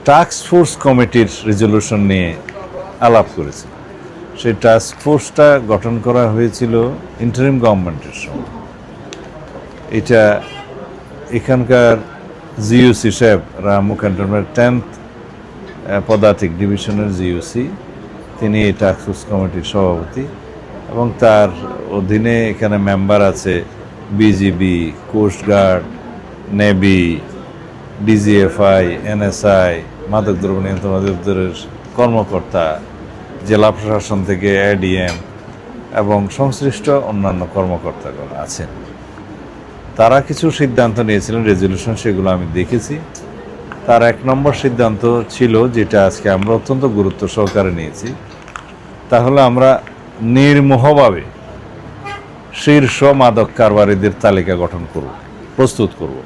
Task force কমিটির resolution নিয়ে আলাপ করেছি। সেই টাস্ক ফোর্সটা গঠন করা হয়েছিল ইন্টারিম গভর্নমেন্টের সময়। এটা এখানকার জিওসি সাহেব রামু ক্যান্টনমেন্ট 10th পদাতিক ডিভিশনের জিওসি, তিনি এই টাস্ক ফোর্স কমিটির সভাপতি এবং তার অধীনে এখানে মেম্বার আছে BGB, coastguard, navy, DGFI, NSI, মাদকদ্রব্য নিয়ন্ত্রণ অধিদপ্তরের কর্মকর্তা, জেলা প্রশাসন থেকে এডিএম এবং সংশ্লিষ্ট অন্যান্য কর্মকর্তাগণ আছেন। তারা কিছু সিদ্ধান্ত নিয়েছিলেন, রেজলিউশন, সেগুলো আমি দেখেছি। তার 1 নম্বর সিদ্ধান্ত ছিল, যেটা আজকে আমরা অত্যন্ত গুরুত্ব সহকারে নিয়েছি, তাহলে আমরা নির্মোহভাবে শীর্ষ মাদক কারবারিদের তালিকা গঠন করব, প্রস্তুত করব।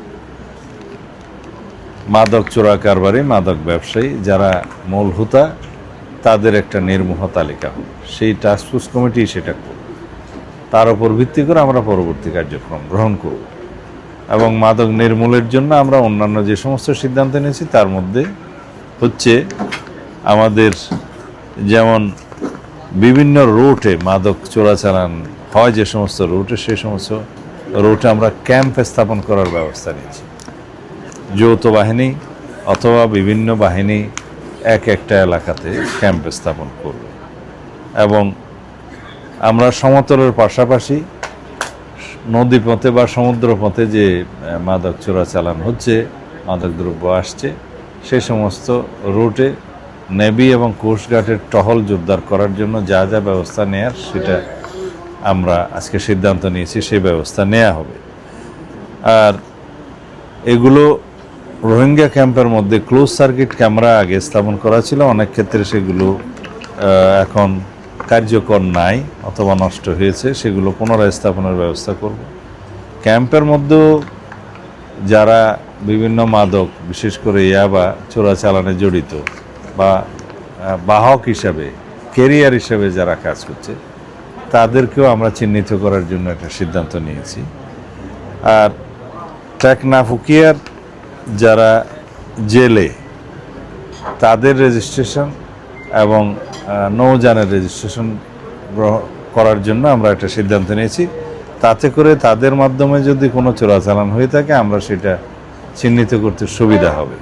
মাদক চোরা কারবারি, মাদক ব্যবসায়ী যারা মূল হোতা, তাদের একটা নির্মোহ তালিকা হবে। সেই টাস্কফোর্স কমিটি সেটা করবে। তার উপর ভিত্তি করে আমরা পরবর্তী কার্যক্রম গ্রহণ করব এবং মাদক নির্মূলের জন্য আমরা অন্যান্য যে সমস্ত সিদ্ধান্ত নিয়েছি তার মধ্যে হচ্ছে আমাদের যেমন বিভিন্ন রুটে মাদক চোরাচালান হয়, যে সমস্ত রুটে, সেই সমস্ত রুটে আমরা ক্যাম্প স্থাপন করার ব্যবস্থা নিয়েছি। যৌথ বাহিনী অথবা বিভিন্ন বাহিনী একটা এলাকাতে ক্যাম্প স্থাপন করবে এবং আমরা সমতলের পাশাপাশি নদীপথে বা সমুদ্রপথে যে মাদক চোরাচালান হচ্ছে, মাদকদ্রব্য আসছে, সেই সমস্ত রুটে নেভি এবং কোস্টগার্ডের টহল জোরদার করার জন্য যা যা ব্যবস্থা নেয়ার সেটা আমরা আজকে সিদ্ধান্ত নিয়েছি, সেই ব্যবস্থা নেওয়া হবে। আর এগুলো রোহিঙ্গা ক্যাম্পের মধ্যে ক্লোজ সার্কিট ক্যামেরা আগে স্থাপন করা ছিল, অনেক ক্ষেত্রে সেগুলো এখন কার্যকর নাই অথবা নষ্ট হয়েছে, সেগুলো পুনরায় স্থাপনের ব্যবস্থা করব। ক্যাম্পের মধ্যেও যারা বিভিন্ন মাদক, বিশেষ করে ইয়াবা চোরাচালানে জড়িত বা বাহক হিসাবে, ক্যারিয়ার হিসাবে যারা কাজ করছে, তাদেরকেও আমরা চিহ্নিত করার জন্য একটা সিদ্ধান্ত নিয়েছি। আর টেকনাফুকিয়ার যারা জেলে, তাদের রেজিস্ট্রেশন এবং নৌযানের রেজিস্ট্রেশন করার জন্য আমরা একটা সিদ্ধান্ত নিয়েছি। তাতে করে তাদের মাধ্যমে যদি কোনো চোরাচালান হয়ে থাকে, আমরা সেটা চিহ্নিত করতে সুবিধা হবে।